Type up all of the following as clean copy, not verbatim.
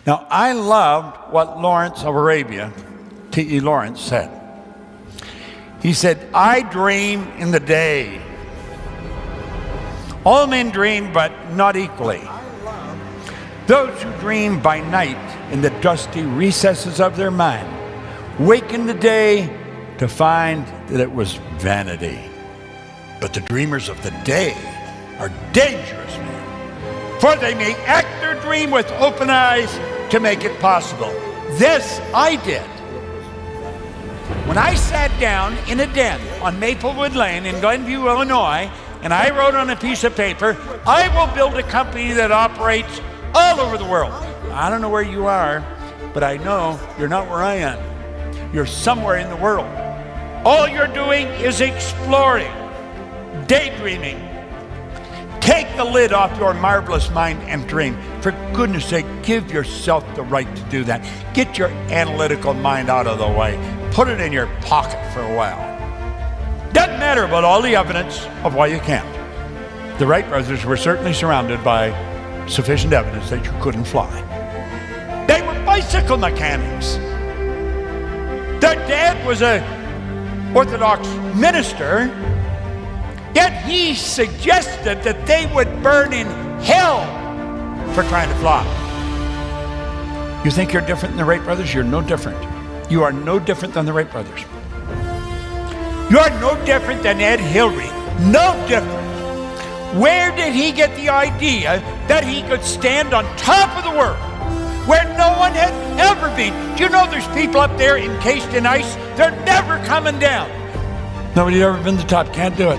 Now, I loved what Lawrence of Arabia, T.E. Lawrence, said. He said, I dream in the day. All men dream, but not equally. Those who dream by night in the dusty recesses of their mind wake in the day to find that it was vanity. But the dreamers of the day are dangerous men, for they may act their dream with open eyes to make it possible. This I did. When I sat down in a den on Maplewood Lane in Glenview, Illinois, and I wrote on a piece of paper, I will build a company that operates all over the world. I don't know where you are, but I know you're not where I am. You're somewhere in the world. All you're doing is exploring, daydreaming. Take the lid off your marvelous mind and dream. For goodness sake, give yourself the right to do that. Get your analytical mind out of the way. Put it in your pocket for a while. Doesn't matter about all the evidence of why you can't. The Wright brothers were certainly surrounded by sufficient evidence that you couldn't fly. They were bicycle mechanics. Their dad was an Orthodox minister, yet he suggested that they would burn in hell for trying to fly. You think you're different than the Wright brothers? You're no different. You are no different than the Wright brothers. You are no different than Ed Hillary. No different. Where did he get the idea that he could stand on top of the world where no one had ever been? Do you know there's people up there encased in ice? They're never coming down. Nobody's ever been to the top, can't do it.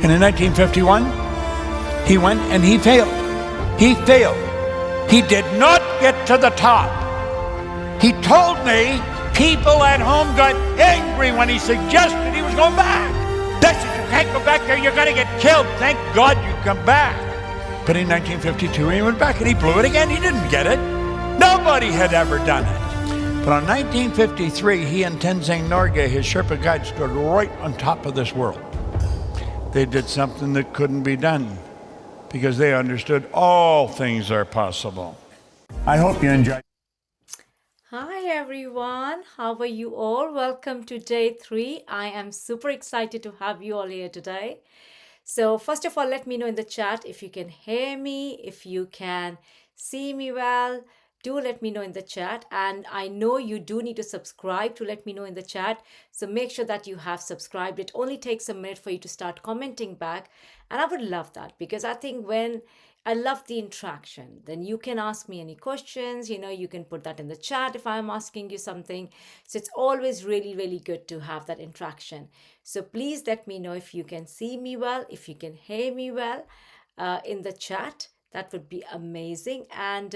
And in 1951, he went and he failed. He failed. He did not get to the top. He told me people at home got angry when he suggested he was going back. They said, you can't go back there, you're going to get killed. Thank God you come back. But in 1952, he went back and he blew it again. He didn't get it. Nobody had ever done it. But in 1953, he and Tenzing Norgay, his Sherpa guide, stood right on top of this world. They did something that couldn't be done because they understood all things are possible. I hope you enjoyed. Hi everyone, how are you all? Welcome to day 3. I am super excited to have you all here today. So first of all, let me know in the chat if you can hear me, if you can see me well. Do let me know in the chat, and I know you do need to subscribe to let me know in the chat. So make sure that you have subscribed. It only takes a minute for you to start commenting back, and I would love that because I think when I love the interaction, then you can ask me any questions, you can put that in the chat if I'm asking you something. So it's always really, really good to have that interaction. So please let me know if you can see me well, if you can hear me well in the chat. That would be amazing. And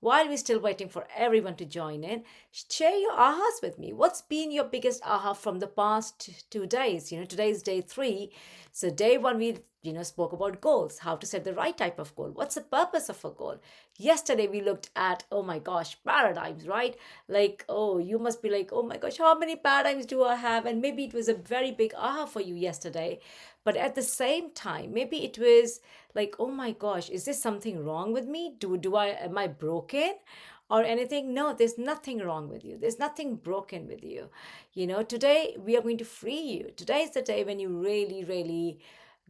while we're still waiting for everyone to join in, share your ahas with me. What's been your biggest aha from the past 2 days? Today is day 3. So day 1, we spoke about goals, how to set the right type of goal. What's the purpose of a goal? Yesterday, we looked at, oh my gosh, paradigms, right? Like, oh, you must be like, oh my gosh, how many paradigms do I have? And maybe it was a very big aha for you yesterday. But at the same time, maybe it was like, oh my gosh, is this something wrong with me? Am I broken or anything? No, there's nothing wrong with you. There's nothing broken with you. Today we are going to free you. Today is the day when you really, really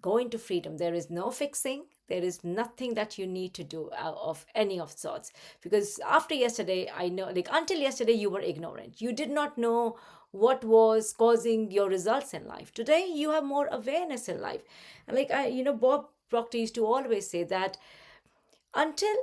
go into freedom. There is no fixing. There is nothing that you need to do of any of sorts. Because after yesterday, I know, until yesterday, you were ignorant. You did not know what was causing your results in life. Today, you have more awareness in life. And Bob Proctor used to always say that until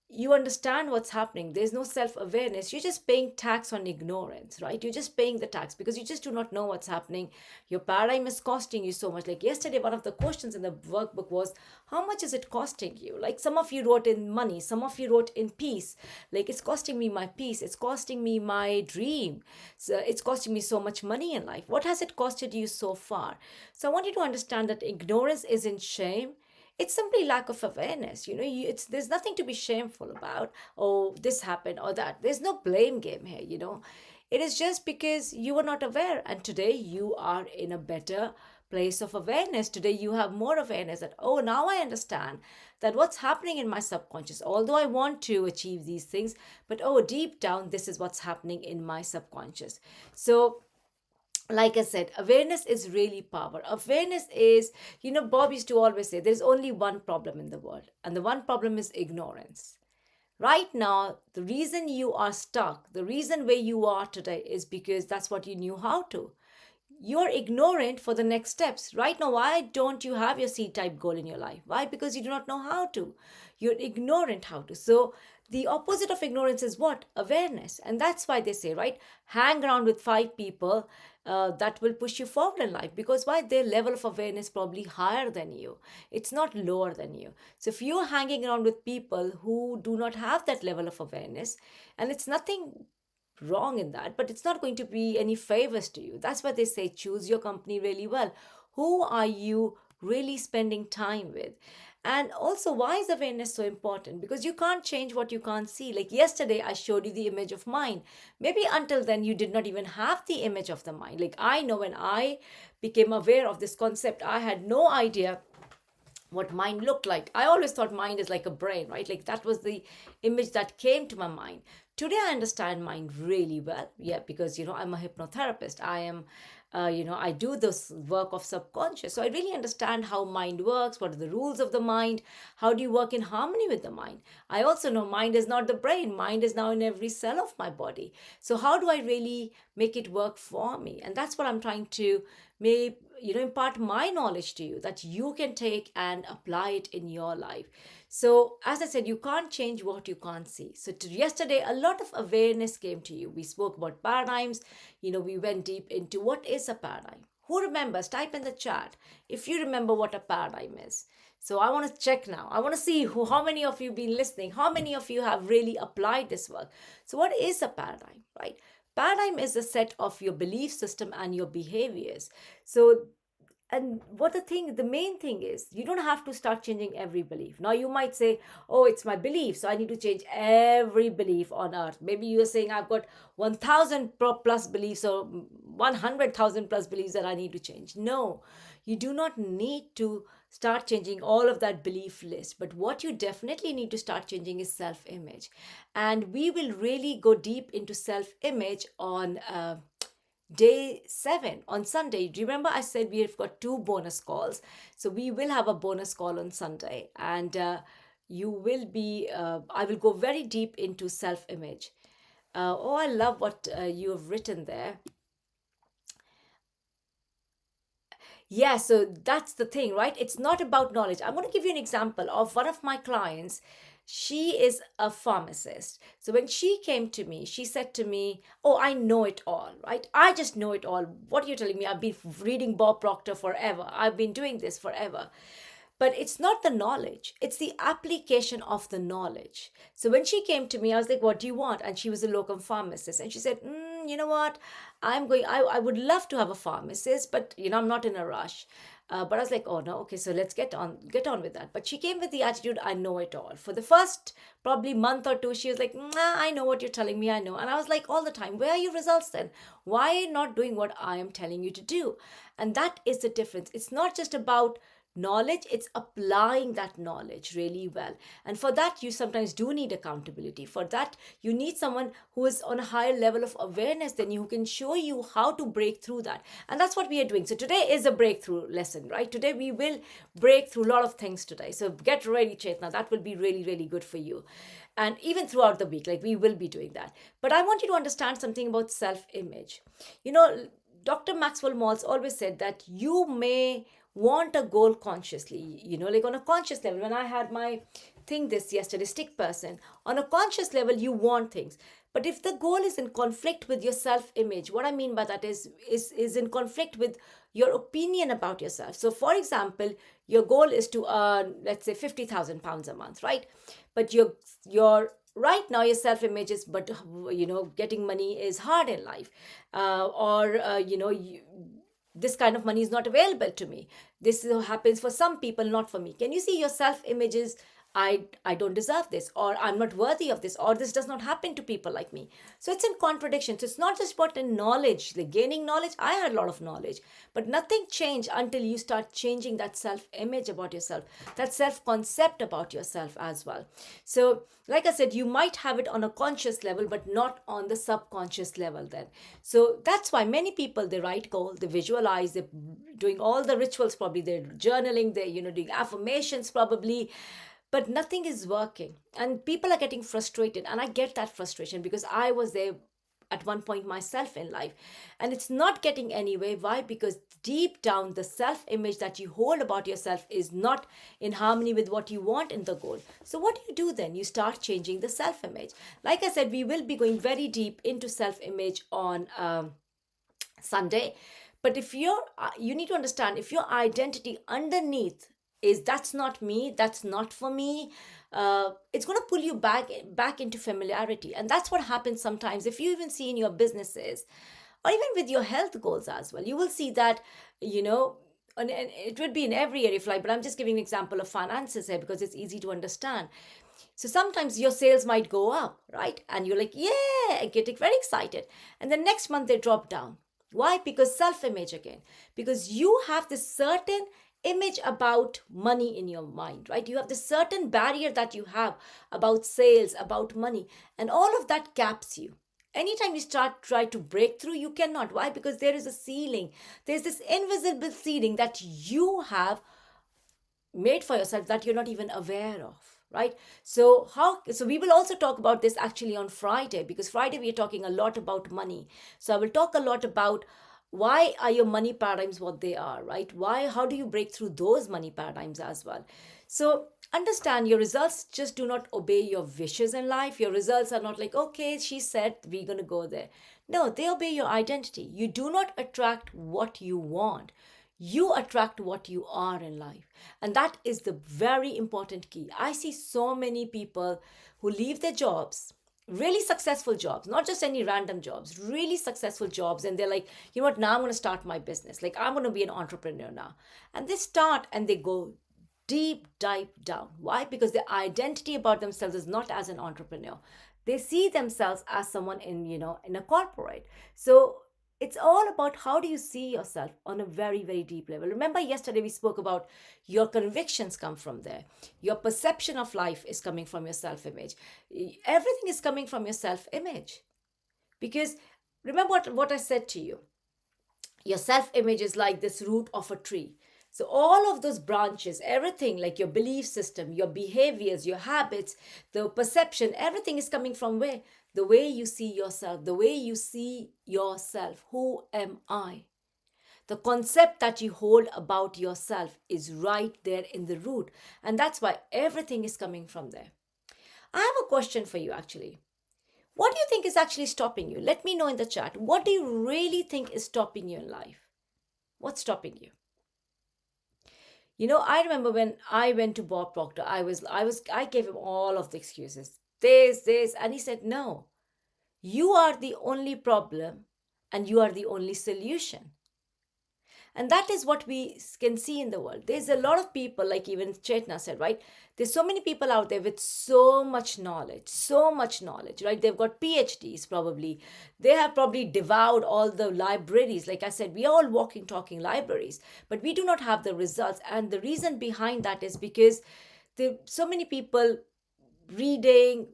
you understand what's happening, there's no self-awareness. You're just paying tax on ignorance, right? You're just paying the tax because you just do not know what's happening. Your paradigm is costing you so much. Like yesterday, one of the questions in the workbook was, how much is it costing you? Like some of you wrote in money, some of you wrote in peace. Like it's costing me my peace. It's costing me my dream. So it's costing me so much money in life. What has it costed you so far? So I want you to understand that ignorance isn't shame. It's simply lack of awareness. There's nothing to be shameful about. Oh, this happened or that. There's no blame game here. It is just because you were not aware, and today you are in a better place of awareness. Today, you have more awareness that, oh, now I understand that what's happening in my subconscious, although I want to achieve these things, but oh, deep down, this is what's happening in my subconscious. So, like I said, awareness is really power. Awareness is, Bob used to always say there's only one problem in the world, and the one problem is ignorance. Right now, the reason you are stuck, the reason where you are today is because that's what you knew how to. You're ignorant for the next steps. Right now, why don't you have your C type goal in your life? Why? Because you do not know how to. You're ignorant how to. So, the opposite of ignorance is what? Awareness. And that's why they say, right? Hang around with five people that will push you forward in life. Because why? Their level of awareness probably higher than you. It's not lower than you. So, if you're hanging around with people who do not have that level of awareness, and it's nothing wrong in that, but it's not going to be any favors to you. That's why they say choose your company really well. Who are you really spending time with? And also, why is awareness so important? Because you can't change what you can't see. Like yesterday, I showed you the image of mind. Maybe until then, you did not even have the image of the mind. Like I know when I became aware of this concept, I had no idea what mind looked like. I always thought mind is like a brain, right? Like that was the image that came to my mind. Today I understand mind really well. Yeah, because I'm a hypnotherapist. I am I do this work of subconscious. So I really understand how mind works, what are the rules of the mind, how do you work in harmony with the mind. I also know mind is not the brain. Mind is now in every cell of my body. So how do I really make it work for me? And that's what I'm trying to may impart my knowledge to you that you can take and apply it in your life. So as I said, you can't change what you can't see. So yesterday a lot of awareness came to you. We spoke about paradigms. We went deep into what is a paradigm. Who remembers? Type in the chat if you remember what a paradigm is. So I want to check now. I want to see how many of you been listening, how many of you have really applied this work. So what is a paradigm, right? Paradigm is a set of your belief system and your behaviors. So, and the main thing is, you don't have to start changing every belief. Now, you might say, oh, it's my belief, so I need to change every belief on earth. Maybe you're saying, I've got 1,000 plus beliefs or 100,000 plus beliefs that I need to change. No, you do not need to start changing all of that belief list. But what you definitely need to start changing is self image. And we will really go deep into self image on day 7 on Sunday. Do you remember I said we've got 2 bonus calls? So we will have a bonus call on Sunday, and you will be, I will go very deep into self image. Oh, I love what you have written there. Yeah, so that's the thing, right? It's not about knowledge. I'm going to give you an example of one of my clients. She is a pharmacist. So when she came to me, she said to me, oh, I know it all, right? I just know it all. What are you telling me? I've been reading Bob Proctor forever. I've been doing this forever. But it's not the knowledge, it's the application of the knowledge. So when she came to me, I was like, what do you want? And she was a locum pharmacist. And she said, you know what? I would love to have a pharmacist, but I'm not in a rush. But I was like, oh no, okay, so let's get on with that. But she came with the attitude, I know it all. For the first probably month or two, she was like, nah, I know what you're telling me, I know. And I was like, all the time, where are your results then? Why not doing what I am telling you to do? And that is the difference. It's not just about knowledge, it's applying that knowledge really well. And for that, you sometimes do need accountability. For that, you need someone who is on a higher level of awareness than you, who can show you how to break through that. And that's what we are doing. So today is a breakthrough lesson, right? Today we will break through a lot of things today. So get ready, Chetna. That will be really, really good for you. And even throughout the week, like we will be doing that. But I want you to understand something about self-image. Dr. Maxwell Maltz always said that you may want a goal consciously, like on a conscious level. When I had my thing this yesterday, stick person, on a conscious level, you want things. But if the goal is in conflict with your self-image, what I mean by that is in conflict with your opinion about yourself. So for example, your goal is to earn, let's say, 50,000 pounds a month, right? But your right now your self-image is, but getting money is hard in life, this kind of money is not available to me. This happens for some people, not for me. Can you see your self-image is I don't deserve this, or I'm not worthy of this, or this does not happen to people like me. So it's in contradiction. So it's not just about the knowledge, the gaining knowledge. I had a lot of knowledge, but nothing changed until you start changing that self-image about yourself, that self-concept about yourself as well. So like I said, you might have it on a conscious level, but not on the subconscious level then. So that's why many people, they write goal, they visualize, they're doing all the rituals, probably they're journaling, they're, doing affirmations probably, but nothing is working, and people are getting frustrated, and I get that frustration because I was there at one point myself in life, and it's not getting anywhere. Why? Because deep down, the self image that you hold about yourself is not in harmony with what you want in the goal. So what do you do then? You start changing the self image. Like I said, we will be going very deep into self image on Sunday. But if you need to understand, if your identity underneath is that's not me, that's not for me, it's going to pull you back into familiarity. And that's what happens sometimes. If you even see in your businesses, or even with your health goals as well, you will see that, and it would be in every area of life, but I'm just giving an example of finances here because it's easy to understand. So sometimes your sales might go up, right? And you're like, yeah, and getting very excited. And the next month they drop down. Why? Because self-image again. Because you have this certain image about money in your mind, right? You have this certain barrier that you have about sales, about money, and all of that caps you. Anytime you try to break through, you cannot. Why? Because there is a ceiling. There's this invisible ceiling that you have made for yourself that you're not even aware of, right? So we will also talk about this actually on Friday, because Friday we are talking a lot about money. So I will talk a lot about why are your money paradigms what they are, right? How do you break through those money paradigms as well? So understand, your results just do not obey your wishes in life. Your results are not like, okay, she said we're going to go there. No, they obey your identity. You do not attract what you want. You attract what you are in life. And that is the very important key. I see so many people who leave their jobs, really successful jobs, not just any random jobs, really successful jobs. And they're like, you know what, now I'm going to start my business. Like, I'm going to be an entrepreneur now. And they start and they go deep dive down. Why? Because their identity about themselves is not as an entrepreneur. They see themselves as someone in a corporate. So it's all about how do you see yourself on a very, very deep level. Remember yesterday we spoke about your convictions come from there. Your perception of life is coming from your self-image. Everything is coming from your self-image. Because remember what I said to you. Your self-image is like this root of a tree. So all of those branches, everything like your belief system, your behaviors, your habits, the perception, everything is coming from where? The way you see yourself, the way you see yourself. Who am I? The concept that you hold about yourself is right there in the root. And that's why everything is coming from there. I have a question for you actually. What do you think is actually stopping you? Let me know in the chat. What do you really think is stopping you in life? What's stopping you? I remember when I went to Bob Proctor, I gave him all of the excuses. This, and he said, no, you are the only problem and you are the only solution. And that is what we can see in the world. There's a lot of people, like even Chetna said, right? There's so many people out there with so much knowledge, right? They've got PhDs probably. They have probably devoured all the libraries. Like I said, we are all walking, talking libraries, but we do not have the results. And the reason behind that is because there so many people reading,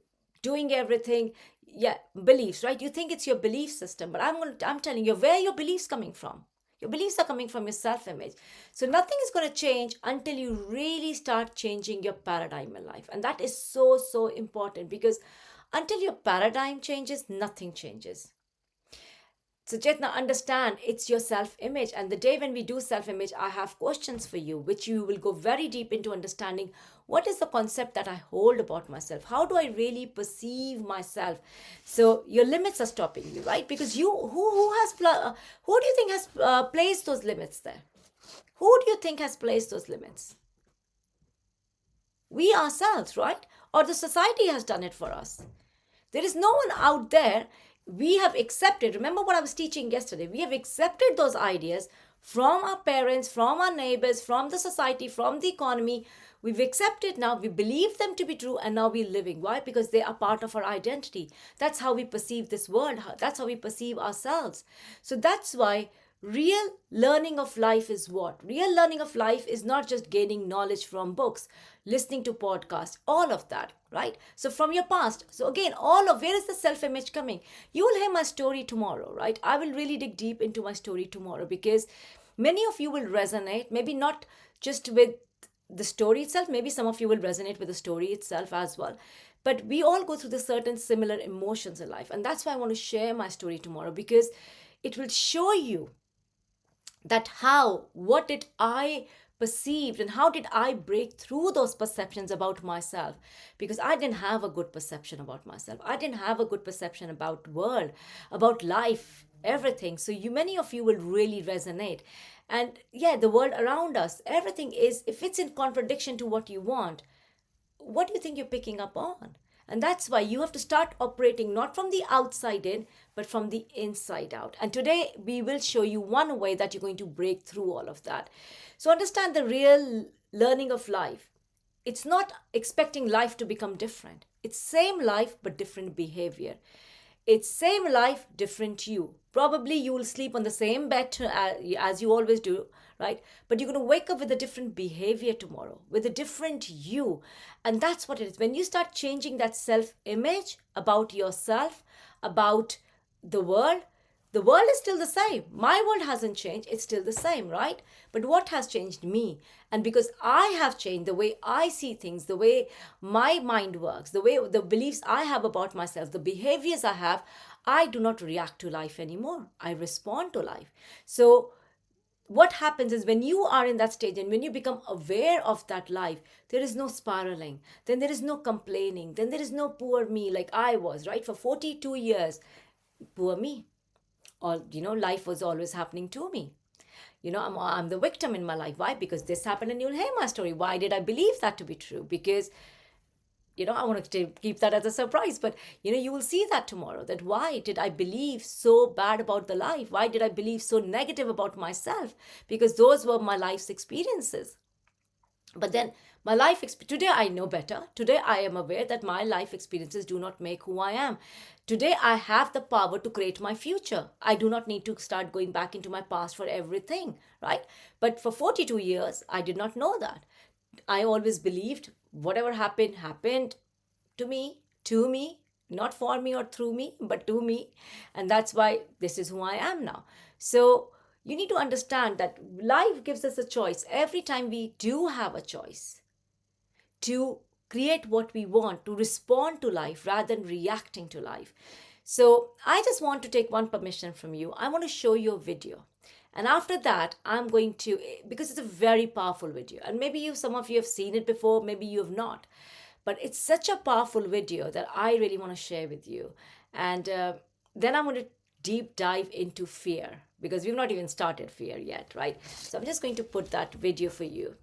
doing everything. Yeah, beliefs, right? You think it's your belief system, but I'm telling you, where are your beliefs coming from? Your beliefs are coming from your self-image. So nothing is going to change until you really start changing your paradigm in life. And that is so, so important, because until your paradigm changes, nothing changes. So Chetna, understand, it's your self-image. And the day when we do self-image, I have questions for you, which you will go very deep into understanding what is the concept that I hold about myself? How do I really perceive myself? So your limits are stopping you, right? Because who do you think has placed those limits there? Who do you think has placed those limits? We ourselves, right? Or the society has done it for us. There is no one out there we have accepted, remember what I was teaching yesterday, we have accepted those ideas from our parents, from our neighbors, from the society, from the economy. We've accepted now, we believe them to be true, and now we're living. Why? Because they are part of our identity. That's how we perceive this world. That's how we perceive ourselves. So that's why real learning of life is what? Real learning of life is not just gaining knowledge from books, listening to podcasts, all of that, right? So from your past. So again, where is the self-image coming? You will hear my story tomorrow, right? I will really dig deep into my story tomorrow because many of you will resonate, maybe not just with the story itself, maybe some of you will resonate with the story itself as well. But we all go through the certain similar emotions in life. And that's why I want to share my story tomorrow, because it will show you that what did I perceived and how did I break through those perceptions about myself, because I didn't have a good perception about myself. I didn't have a good perception about world, about life, everything. So many of you will really resonate. And yeah, the world around us, everything is, if it's in contradiction to what you want, what do you think you're picking up on? And that's why you have to start operating not from the outside in, but from the inside out. And today we will show you one way that you're going to break through all of that. So understand the real learning of life. It's not expecting life to become different. It's same life, but different behavior. It's same life, different you. Probably you will sleep on the same bed as you always do, right? But you're going to wake up with a different behavior tomorrow, with a different you. And that's what it is. When you start changing that self-image about yourself, about the world is still the same. My world hasn't changed. It's still the same, right? But what has changed? Me. And because I have changed the way I see things, the way my mind works, the beliefs I have about myself, the behaviors I have, I do not react to life anymore. I respond to life. So what happens is when you are in that stage and when you become aware of that life, there is no spiraling. Then there is no complaining. Then there is no poor me like I was, right? For 42 years, poor me. Life was always happening to me. I'm the victim in my life. Why? Because this happened and you'll hear my story. Why did I believe that to be true? Because, I want to keep that as a surprise. But, you will see that tomorrow. That why did I believe so bad about the life? Why did I believe so negative about myself? Because those were my life's experiences. But then today I know better. Today I am aware that my life experiences do not make who I am. Today I have the power to create my future. I do not need to start going back into my past for everything, right? But for 42 years, I did not know that. I always believed whatever happened to me, not for me or through me, but to me. And that's why this is who I am now. So you need to understand that life gives us a choice. Every time we do have a choice to create what we want, to respond to life rather than reacting to life. So I just want to take one permission from you. I want to show you a video. And after that, I'm going to, because it's a very powerful video. And maybe some of you have seen it before, maybe you have not. But it's such a powerful video that I really want to share with you. And then I'm going to deep dive into fear, because we've not even started fear yet, right? So I'm just going to put that video for you.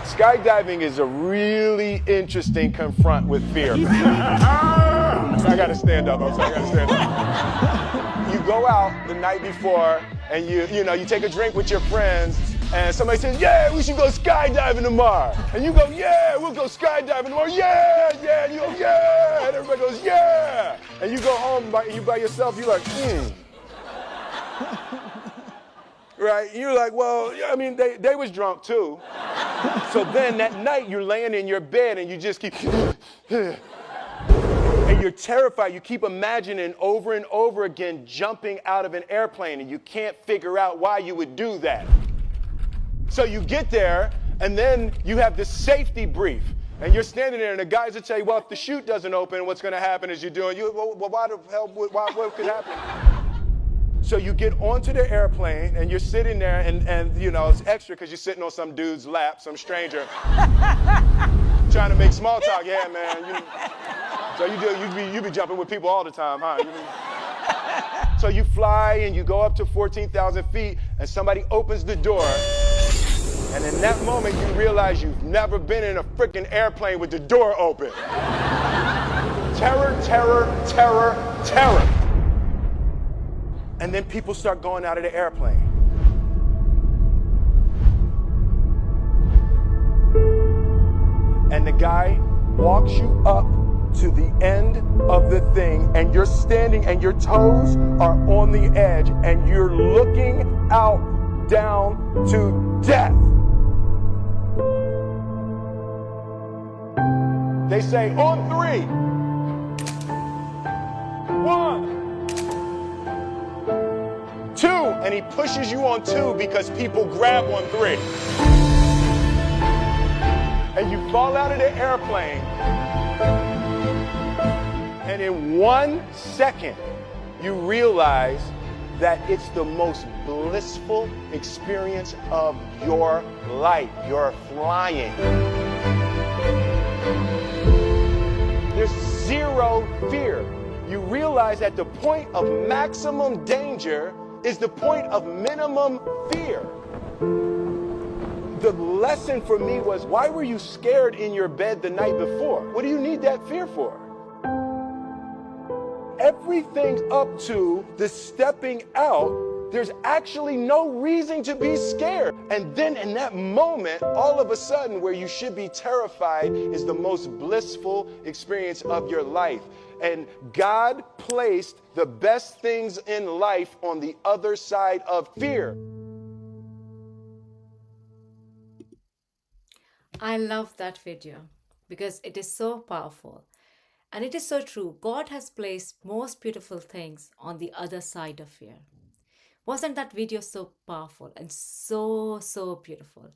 Skydiving is a really interesting confront with fear. I gotta stand up. I'm sorry, I gotta stand up. You go out the night before and you take a drink with your friends and somebody says, yeah, we should go skydiving tomorrow. And you go, yeah, we'll go skydiving tomorrow. Yeah. And you go, yeah. And everybody goes, yeah. And you go home by yourself, you're like, Right? And you're like, well, I mean, they was drunk too. So then that night you're laying in your bed and you just keep, and you're terrified. You keep imagining over and over again jumping out of an airplane and you can't figure out why you would do that. So you get there and then you have this safety brief and you're standing there and the guys will tell you, well, if the chute doesn't open, what's going to happen is well, why the hell, what could happen? So you get onto the airplane and you're sitting there and it's extra because you're sitting on some dude's lap, some stranger, trying to make small talk. Yeah, man. So you be jumping with people all the time, huh? So you fly and you go up to 14,000 feet and somebody opens the door. And in that moment, you realize you've never been in a freaking airplane with the door open. Terror, terror, terror, terror. And then people start going out of the airplane. And the guy walks you up to the end of the thing, and you're standing and your toes are on the edge, and you're looking out down to death. They say, on 3. 1, 2, and he pushes you on 2 because people grab on 3. And you fall out of the airplane, and in 1 second, you realize that it's the most blissful experience of your life. You're flying. There's zero fear. You realize that the point of maximum danger is the point of minimum fear. The lesson for me was, why were you scared in your bed the night before? What do you need that fear for? Everything up to the stepping out, there's actually no reason to be scared. And then in that moment, all of a sudden, where you should be terrified is the most blissful experience of your life. And God placed the best things in life on the other side of fear. I love that video because it is so powerful. And it is so true. God has placed most beautiful things on the other side of fear. Wasn't that video so powerful and so, so beautiful?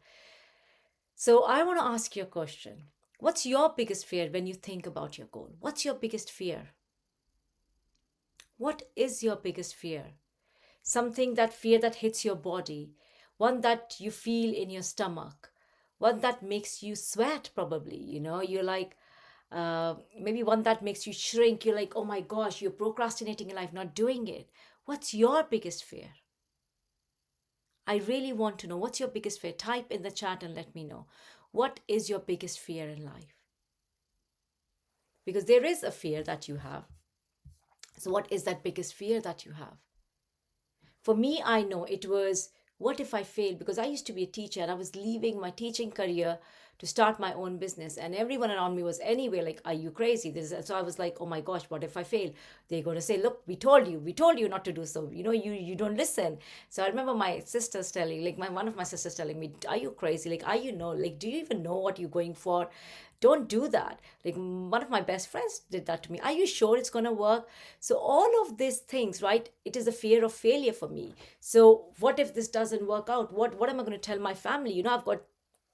So I want to ask you a question. What's your biggest fear when you think about your goal? What's your biggest fear? What is your biggest fear? Something, that fear that hits your body, one that you feel in your stomach, one that makes you sweat probably, you're like, maybe one that makes you shrink. You're like, oh my gosh, you're procrastinating in life, not doing it. What's your biggest fear? I really want to know, what's your biggest fear? Type in the chat and let me know. What is your biggest fear in life? Because there is a fear that you have. So what is that biggest fear that you have? For me, I know it was, what if I fail? Because I used to be a teacher and I was leaving my teaching career to start my own business. And everyone around me was anyway like, are you crazy? So I was like, oh my gosh, what if I fail? They're going to say, look, we told you not to do so. You don't listen. So I remember my sisters telling, one of my sisters telling me, are you crazy? Do you even know what you're going for? Don't do that. One of my best friends did that to me. Are you sure it's going to work? So all of these things, right? It is a fear of failure for me. So what if this doesn't work out? What am I going to tell my family? I've got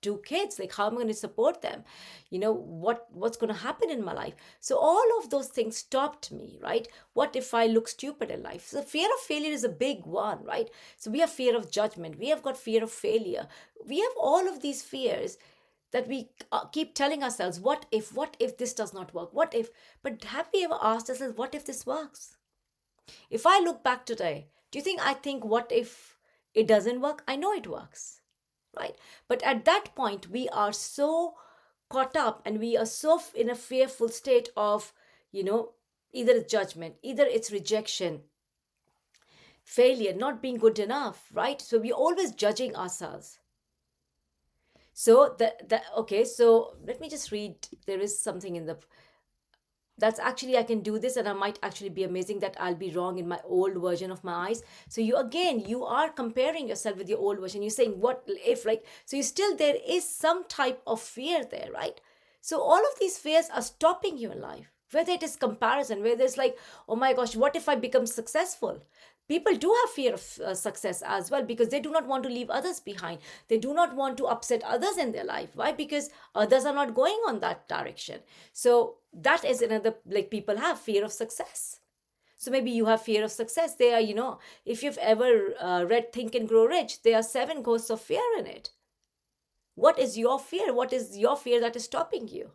2 kids. How am I going to support them? What's going to happen in my life? So all of those things stopped me, right? What if I look stupid in life? So fear of failure is a big one, right? So we have fear of judgment. We have got fear of failure. We have all of these fears that we keep telling ourselves, what if this does not work? What if? But have we ever asked ourselves, what if this works? If I look back today, do you think I think, what if it doesn't work? I know it works, right? But at that point, we are so caught up and we are so in a fearful state of, either it's judgment, either it's rejection, failure, not being good enough, right? So we're always judging ourselves. So so let me just read. There is something in that's actually, I can do this and I might actually be amazing, that I'll be wrong in my old version of my eyes. So you are comparing yourself with your old version. You're saying, what if, so there is some type of fear there, right? So all of these fears are stopping you in life, whether it is comparison, whether it's oh my gosh, what if I become successful? People do have fear of success as well, because they do not want to leave others behind. They do not want to upset others in their life. Why? Because others are not going on that direction. So that is another, people have fear of success. So maybe you have fear of success. There are, if you've ever read Think and Grow Rich, there are 7 ghosts of fear in it. What is your fear? What is your fear that is stopping you?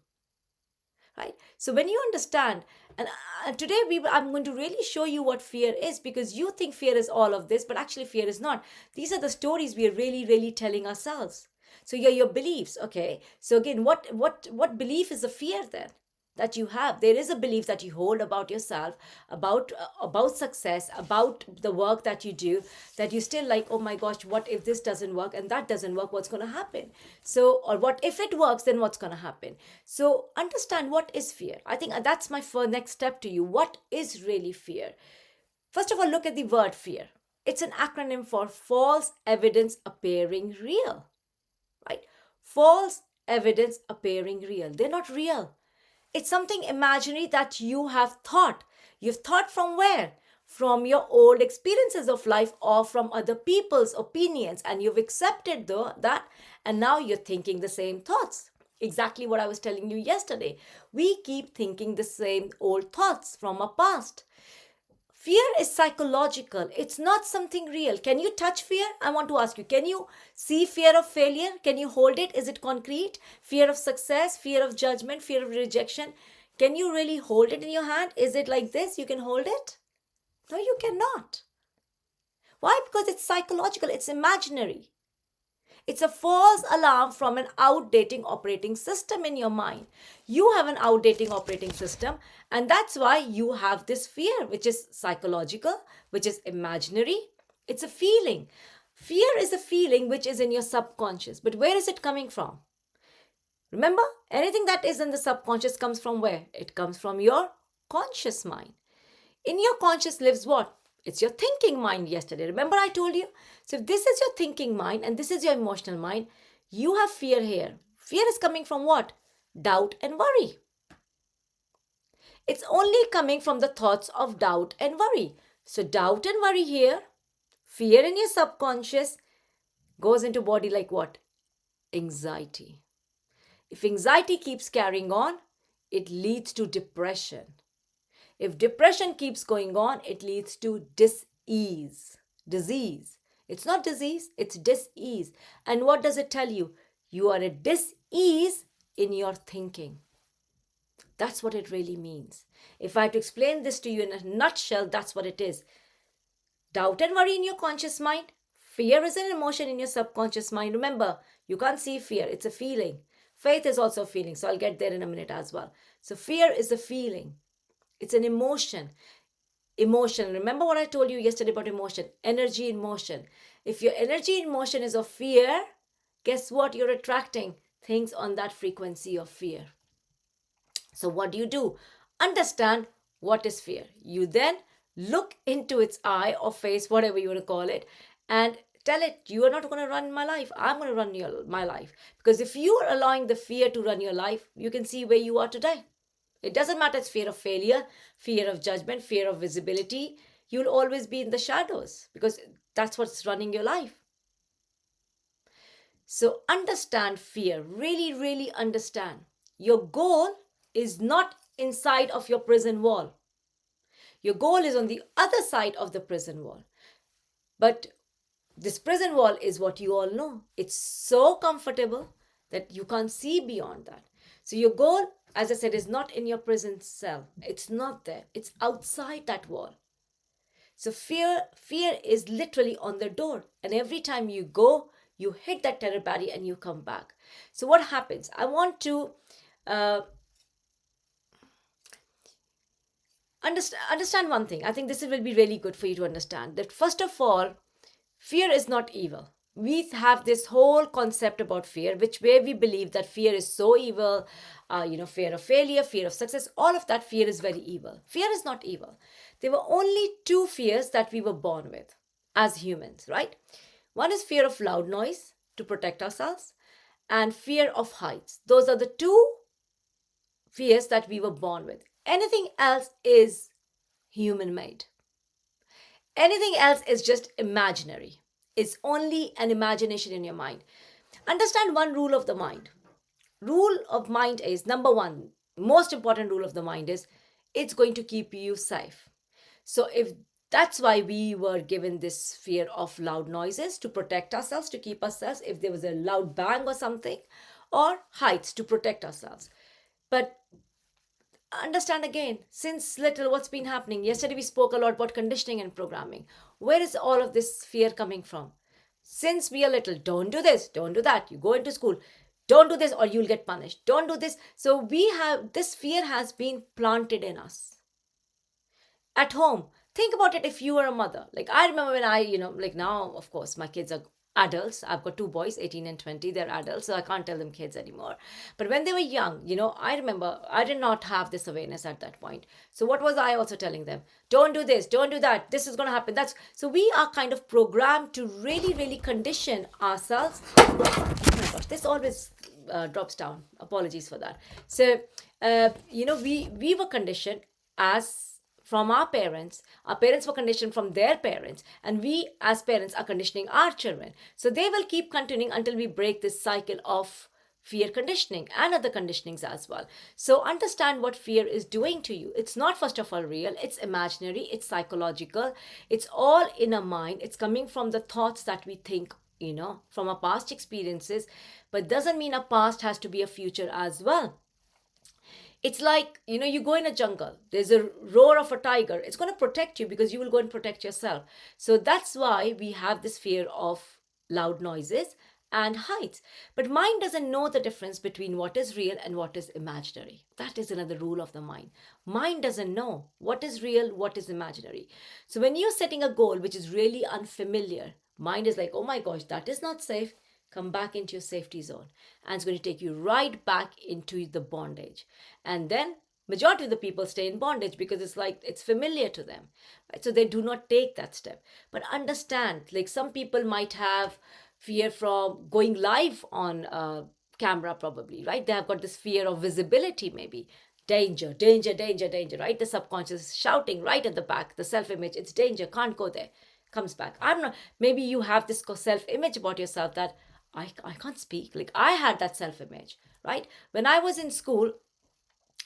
right? So when you understand, and today I'm going to really show you what fear is, because you think fear is all of this, but actually fear is not. These are the stories we are really telling ourselves. So your beliefs. Okay, so again, what belief is a fear then that you have? There is a belief that you hold about yourself, about success, about the work that you do, that you still like, oh my gosh, what if this doesn't work and that doesn't work, what's going to happen? So, or what if it works, then what's going to happen? So understand what is fear. I think that's my first next step to you. What is really fear? First of all, look at the word fear. It's an acronym for false evidence appearing real, right? False evidence appearing real. They're not real. It's something imaginary that you have thought. You've thought from where? From your old experiences of life or from other people's opinions, and you've accepted that, and now you're thinking the same thoughts. Exactly what I was telling you yesterday. We keep thinking the same old thoughts from our past. Fear is psychological. It's not something real. Can you touch fear? I want to ask you, can you see fear of failure? Can you hold it? Is it concrete? Fear of success, fear of judgment, fear of rejection. Can you really hold it in your hand? Is it like this? You can hold it? No, you cannot. Why? Because it's psychological. It's imaginary. It's a false alarm from an outdating operating system in your mind. You have an outdating operating system, and that's why you have this fear, which is psychological, which is imaginary. It's a feeling. Fear is a feeling which is in your subconscious. But where is it coming from? Remember, anything that is in the subconscious comes from where? It comes from your conscious mind. In your conscious lives what? It's your thinking mind yesterday. Remember I told you? So if this is your thinking mind and this is your emotional mind, you have fear here. Fear is coming from what? Doubt and worry. It's only coming from the thoughts of doubt and worry. So doubt and worry here, fear in your subconscious goes into body like what? Anxiety. If anxiety keeps carrying on, it leads to depression. If depression keeps going on, it leads to disease. It's not disease, it's disease. And what does it tell you? You are at disease in your thinking. That's what it really means. If I had to explain this to you in a nutshell, that's what it is. Doubt and worry in your conscious mind. Fear is an emotion in your subconscious mind. Remember, you can't see fear. It's a feeling. Faith is also a feeling. So I'll get there in a minute as well. So fear is a feeling. It's an emotion. Emotion. Remember what I told you yesterday about emotion? Energy in motion. If your energy in motion is of fear, guess what? You're attracting things on that frequency of fear. So what do? Understand what is fear. You then look into its eye or face, whatever you want to call it, and tell it, you are not going to run my life. I'm going to run my life. Because if you are allowing the fear to run your life, you can see where you are today. It doesn't matter, it's fear of failure, fear of judgment, fear of visibility. You'll always be in the shadows because that's what's running your life. So understand fear. Really understand. Your goal is not inside of your prison wall. Your goal is on the other side of the prison wall. But this prison wall is what you all know. It's so comfortable that you can't see beyond that. So your goal, as I said, is not in your prison cell. It's not there. It's outside that wall. So fear is literally on the door. And every time you go, you hit that terror barrier and you come back. So what happens? I want to understand one thing. I think this will be really good for you to understand. That first of all, fear is not evil. We have this whole concept about fear, where we believe that fear is so evil, fear of failure, fear of success, all of that fear is very evil. Fear is not evil. There were only two fears that we were born with as humans, right? One is fear of loud noise to protect ourselves and fear of heights. Those are the two fears that we were born with. Anything else is human-made. Anything else is just imaginary. It's only an imagination in your mind. Understand one rule of the mind. Rule of mind is, number one, most important rule of the mind is, it's going to keep you safe. So if that's why we were given this fear of loud noises to protect ourselves, to keep ourselves, if there was a loud bang or something, or heights to protect ourselves. But understand again, since little, what's been happening. Yesterday we spoke a lot about conditioning and programming. Where is all of this fear coming from? Since we are little, don't do this, don't do that, you go into school, don't do this or you'll get punished, don't do this. So we have this fear has been planted in us at home. Think about it. If you were a mother, like I remember when I, like now, of course, my kids are adults. I've got two boys, 18 and 20. They're adults, so I can't tell them kids anymore. But when they were young, I remember I did not have this awareness at that point. So what was I also telling them? Don't do this, don't do that, this is going to happen. That's so we are kind of programmed to really, really condition ourselves. Oh my gosh, this always drops down. Apologies for that. So, we were conditioned as from our parents were conditioned from their parents, and we as parents are conditioning our children. So they will keep continuing until we break this cycle of fear conditioning and other conditionings as well. So understand what fear is doing to you. It's not, first of all, real, it's imaginary, it's psychological, it's all in our mind. It's coming from the thoughts that we think, from our past experiences, but doesn't mean our past has to be a future as well. It's like, you go in a jungle, there's a roar of a tiger. It's going to protect you because you will go and protect yourself. So that's why we have this fear of loud noises and heights. But mind doesn't know the difference between what is real and what is imaginary. That is another rule of the mind. Mind doesn't know what is real, what is imaginary. So when you're setting a goal which is really unfamiliar, mind is like, oh my gosh, that is not safe. Come back into your safety zone, and it's going to take you right back into the bondage. And then majority of the people stay in bondage because it's like it's familiar to them, right? So they do not take that step. But understand, like some people might have fear from going live on camera, probably, right? They have got this fear of visibility, maybe. Danger, danger, danger, danger, right? The subconscious is shouting right at the back, the self-image, it's danger, can't go there, comes back. I'm not, maybe you have this self-image about yourself that I can't speak. Like I had that self-image, right? When I was in school,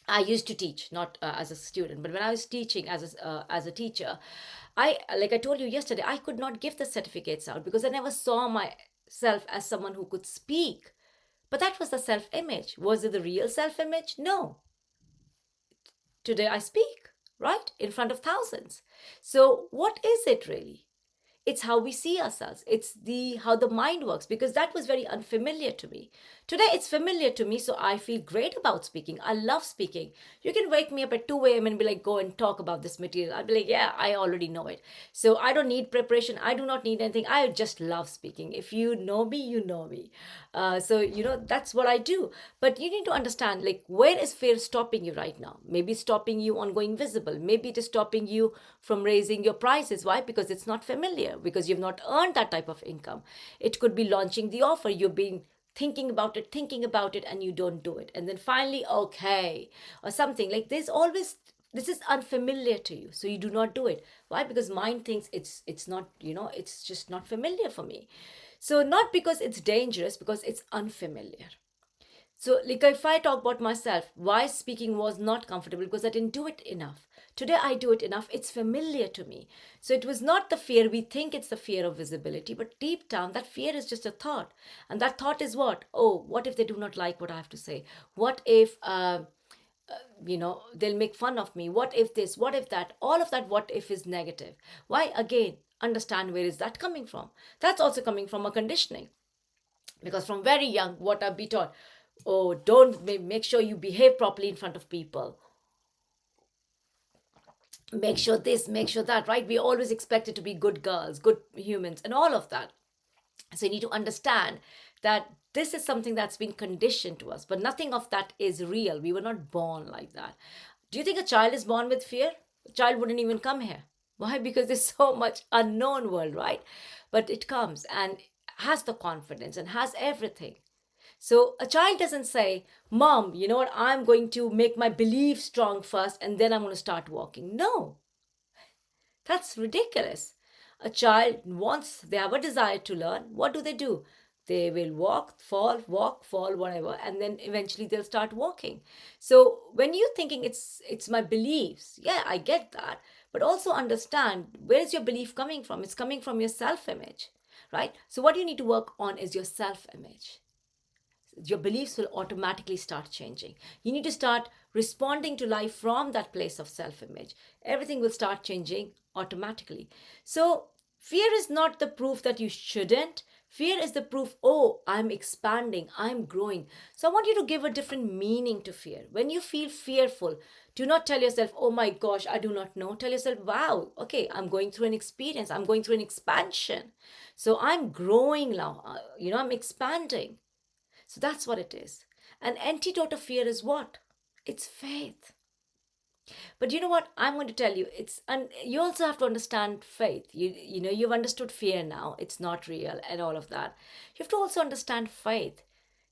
I used to teach, not as a student, but when I was teaching as a teacher, like I told you yesterday, I could not give the certificates out because I never saw myself as someone who could speak. But that was the self-image. Was it the real self-image? No. Today I speak, right? In front of thousands. So what is it really? It's how we see ourselves. It's how the mind works, because that was very unfamiliar to me. Today it's familiar to me, so I feel great about speaking. I love speaking. You can wake me up at 2 a.m. and be like, go and talk about this material. I'll be like, yeah, I already know it. So I don't need preparation. I do not need anything. I just love speaking. If you know me, you know me. So that's what I do. But you need to understand, like, where is fear stopping you right now? Maybe stopping you on going visible. Maybe it is stopping you from raising your prices. Why? Because it's not familiar, because you've not earned that type of income. It could be launching the offer. You've been thinking about it, and you don't do it. And then finally, okay, or something like this is unfamiliar to you, so you do not do it. Why? Because mind thinks it's not, it's just not familiar for me. So not because it's dangerous, because it's unfamiliar. So like if I talk about myself, why speaking was not comfortable, because I didn't do it enough. Today I do it enough. It's familiar to me. So it was not the fear. We think it's the fear of visibility, but deep down that fear is just a thought. And that thought is what? Oh, what if they do not like what I have to say? What if they'll make fun of me? What if this? What if that? All of that what if is negative. Why? Again, understand where is that coming from. That's also coming from a conditioning. Because from very young, what I've been taught, oh, don't make sure you behave properly in front of people. Make sure this, make sure that, right? We always expected to be good girls, good humans, and all of that. So you need to understand that this is something that's been conditioned to us, but nothing of that is real. We were not born like that. Do you think a child is born with fear? A child wouldn't even come here. Why? Because there's so much unknown world, right? But it comes and has the confidence and has everything. So a child doesn't say, Mom, you know what, I'm going to make my belief strong first and then I'm going to start walking. No, that's ridiculous. A child they have a desire to learn. What do? They will walk, fall, whatever, and then eventually they'll start walking. So when you're thinking it's my beliefs, yeah, I get that. But also understand, where is your belief coming from? It's coming from your self-image, right? So what you need to work on is your self-image. Your beliefs will automatically start changing. You need to start responding to life from that place of self image. Everything will start changing automatically. So, fear is not the proof that you shouldn't. Fear is the proof, oh, I'm expanding, I'm growing. So, I want you to give a different meaning to fear. When you feel fearful, do not tell yourself, oh my gosh, I do not know. Tell yourself, wow, okay, I'm going through an experience, I'm going through an expansion. So, I'm growing now, I'm expanding. So that's what it is. An antidote of fear is what? It's faith. But you know what? I'm going to tell you. And you also have to understand faith. You've understood fear now. It's not real and all of that. You have to also understand faith.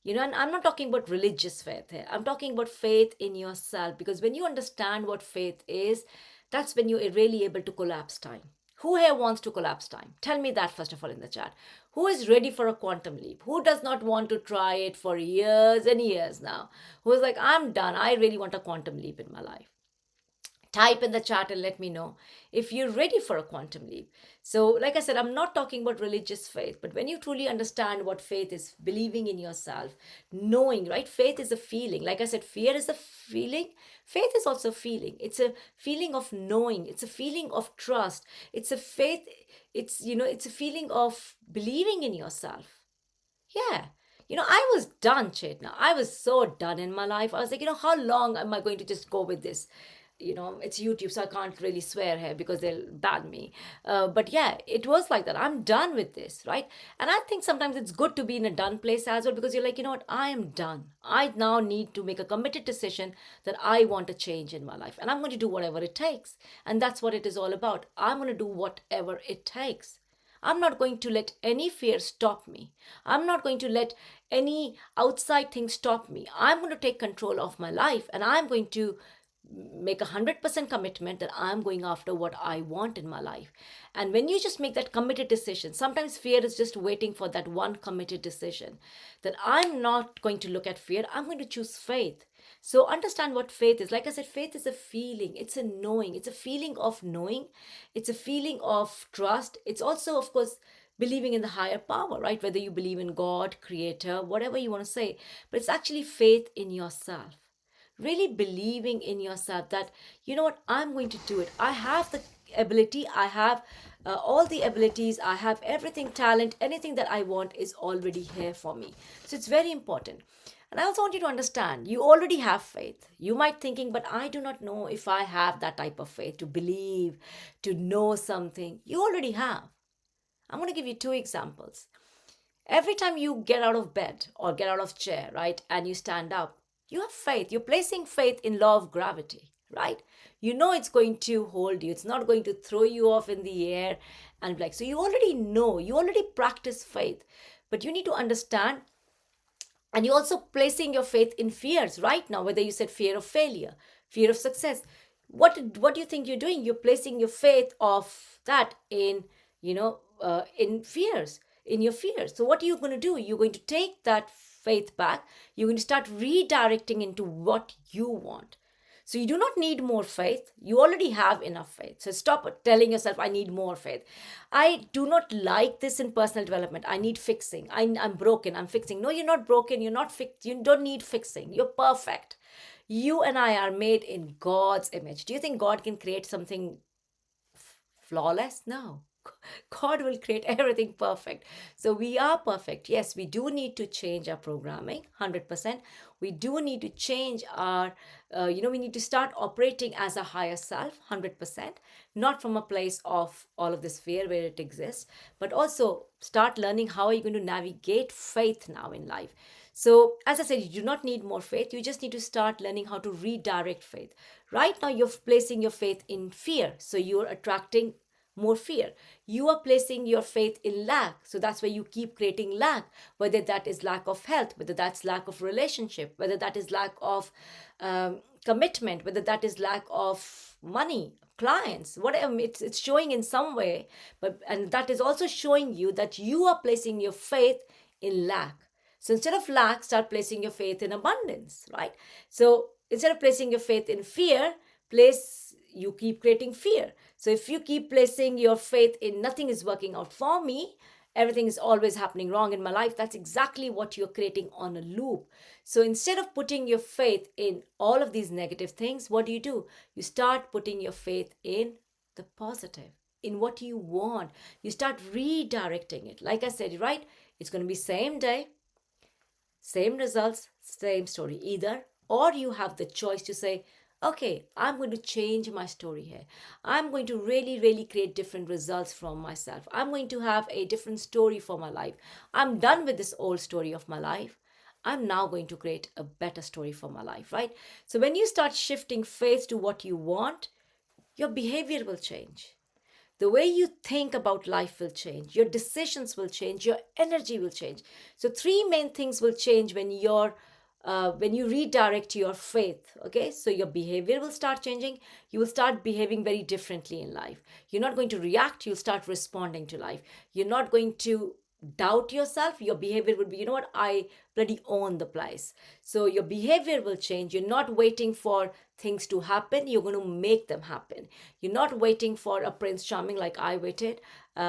And I'm not talking about religious faith here. I'm talking about faith in yourself, because when you understand what faith is, that's when you're really able to collapse time. Who here wants to collapse time? Tell me that first of all in the chat. Who is ready for a quantum leap? Who does not want to try it for years and years now? Who is like, I'm done. I really want a quantum leap in my life. Type in the chat and let me know if you're ready for a quantum leap. So, like I said, I'm not talking about religious faith, but when you truly understand what faith is, believing in yourself, knowing, right? Faith is a feeling. Like I said, fear is a feeling. Faith is also a feeling. It's a feeling of knowing. It's a feeling of trust. It's a faith. It's a feeling of believing in yourself. Yeah. I was done, Chetna. I was so done in my life. I was like, how long am I going to just go with this? It's YouTube, so I can't really swear here because they'll ban me. But yeah, it was like that. I'm done with this, right? And I think sometimes it's good to be in a done place as well, because you're like, what? I am done. I now need to make a committed decision that I want a change in my life. And I'm going to do whatever it takes. And that's what it is all about. I'm going to do whatever it takes. I'm not going to let any fear stop me. I'm not going to let any outside thing stop me. I'm going to take control of my life, and I'm going to make 100% commitment that I'm going after what I want in my life. And when you just make that committed decision, sometimes fear is just waiting for that one committed decision, that I'm not going to look at fear, I'm going to choose faith. So understand what faith is. Like I said, faith is a feeling, it's a knowing, it's a feeling of knowing, it's a feeling of trust. It's also, of course, believing in the higher power, right? Whether you believe in God, creator, whatever you want to say, but it's actually faith in yourself. Really believing in yourself that, I'm going to do it. I have the ability, I have all the abilities, I have everything, talent, anything that I want is already here for me. So it's very important. And I also want you to understand, you already have faith. You might thinking, but I do not know if I have that type of faith to believe, to know something. You already have. I'm going to give you 2 examples. Every time you get out of bed or get out of chair, right, and you stand up, you have faith. You're placing faith in law of gravity, right? It's going to hold you. It's not going to throw you off in the air and like, so you already know, you already practice faith, but you need to understand. And you're also placing your faith in fears right now, whether you said fear of failure, fear of success. What do you think you're doing? You're placing your faith of that in, in fears, in your fears. So what are you going to do? You're going to take that faith back. You're going to start redirecting into what you want. So you do not need more faith. You already have enough faith. So stop telling yourself, I need more faith. I do not like this in personal development. I need fixing. I'm broken. I'm fixing. No, you're not broken. You're not fixed. You don't need fixing. You're perfect. You and I are made in God's image. Do you think God can create something flawless? No. God will create everything perfect. So we are perfect. Yes, we do need to change our programming, 100%. We do need to change our, we need to start operating as a higher self, 100%. Not from a place of all of this fear where it exists, but also start learning how are you going to navigate faith now in life. So as I said, you do not need more faith. You just need to start learning how to redirect faith. Right now, you're placing your faith in fear. So you're attracting more fear. You are placing your faith in lack. So that's where you keep creating lack, whether that is lack of health, whether that's lack of relationship, whether that is lack of commitment, whether that is lack of money, clients, whatever. It's showing in some way, and that is also showing you that you are placing your faith in lack. So instead of lack, start placing your faith in abundance, right? So instead of placing your faith in fear, you keep creating fear. So if you keep placing your faith in nothing is working out for me, everything is always happening wrong in my life, that's exactly what you're creating on a loop. So instead of putting your faith in all of these negative things, what do? You start putting your faith in the positive, in what you want. You start redirecting it. Like I said, right? It's going to be same day, same results, same story. Either or you have the choice to say, okay, I'm going to change my story here. I'm going to really, really create different results from myself. I'm going to have a different story for my life. I'm done with this old story of my life. I'm now going to create a better story for my life, right? So when you start shifting faith to what you want, your behavior will change. The way you think about life will change. Your decisions will change. Your energy will change. So three main things will change when you redirect your faith. Okay, so your behavior will start changing. You will start behaving very differently in life. You're not going to react. You'll start responding to life. You're not going to doubt yourself. Your behavior would be, you know what, I bloody own the place. So your behavior will change. You're not waiting for things to happen. You're going to make them happen. You're not waiting for a Prince Charming like I waited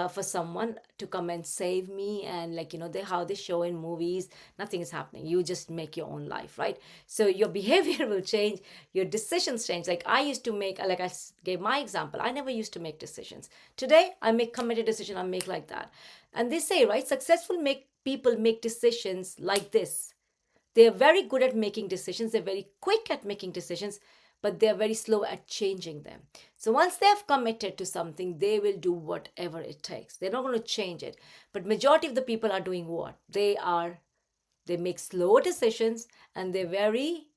for someone to come and save me, and like, you know, how they show in movies, nothing is happening. You just make your own life, right? So your behavior will change. Your decisions change. Like I used to make, like I gave my example, I never used to make decisions. Today I make committed decision. I make like that. And they say, right, successful people make decisions like this. They're very good at making decisions. They're very quick at making decisions, but they're very slow at changing them. So once they have committed to something, they will do whatever it takes. They're not going to change it. But majority of the people are doing what? They make slow decisions, and they're very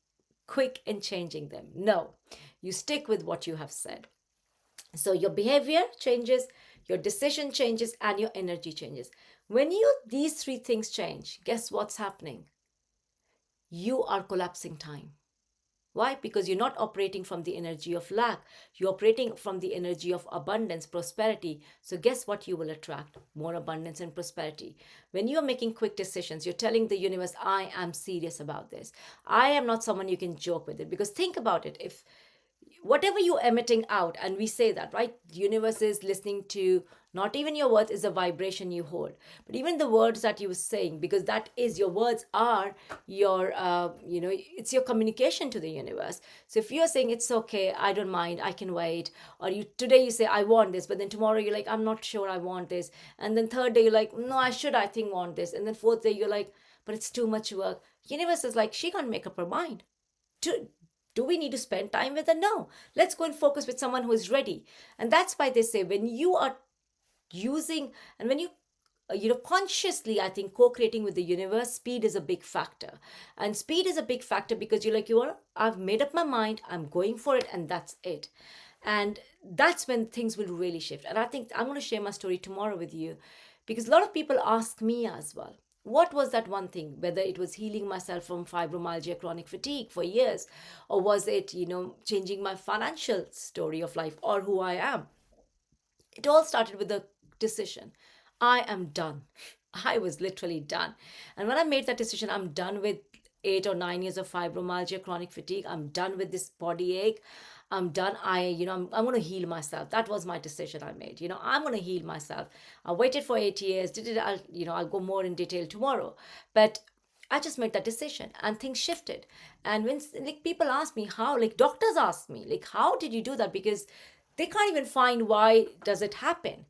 quick in changing them. No, you stick with what you have said. So your behavior changes, your decision changes, and your energy changes. When these three things change, guess what's happening? You are collapsing time. Why? Because you're not operating from the energy of lack. You're operating from the energy of abundance, prosperity. So guess what you will attract? More abundance and prosperity. When you're making quick decisions, you're telling the universe, I am serious about this. I am not someone you can joke with it. Because think about it. If whatever you're emitting out, and we say that, right? The universe is listening to not even your words, is a vibration you hold, but even the words that you were saying, because that is, your words are your, it's your communication to the universe. So if you're saying it's okay, I don't mind, I can wait, or today you say I want this, but then tomorrow you're like, I'm not sure I want this, and then third day you're like, no, I think want this, and then fourth day you're like, but it's too much work. Universe is like, she can't make up her mind. Do we need to spend time with her? No. Let's go and focus with someone who is ready. And that's why they say when you are using, and when you consciously, I think, co-creating with the universe, speed is a big factor. And speed is a big factor because you're like, I've made up my mind, I'm going for it, and that's it. And that's when things will really shift. And I think I'm going to share my story tomorrow with you, because a lot of people ask me as well, what was that one thing, whether it was healing myself from fibromyalgia, chronic fatigue for years, or was it, changing my financial story of life or who I am? It all started with a decision. I am done. I was literally done. And when I made that decision, I'm done with 8 or 9 years of fibromyalgia, chronic fatigue. I'm done with this body ache. I'm done. I'm going to heal myself. That was my decision I made. I'm going to heal myself. I waited for 8 years. I'll go more in detail tomorrow. But I just made that decision and things shifted. And when people ask me how, doctors ask me, how did you do that? Because they can't even find why does it happen.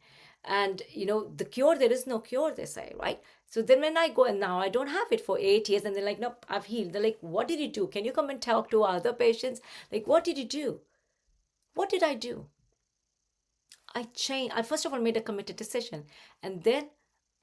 And, the cure, there is no cure, they say, right? So then when I go, and now I don't have it for 8 years, and they're like, nope, I've healed. They're like, what did you do? Can you come and talk to other patients? What did you do? What did I do? I changed. I first of all made a committed decision. And then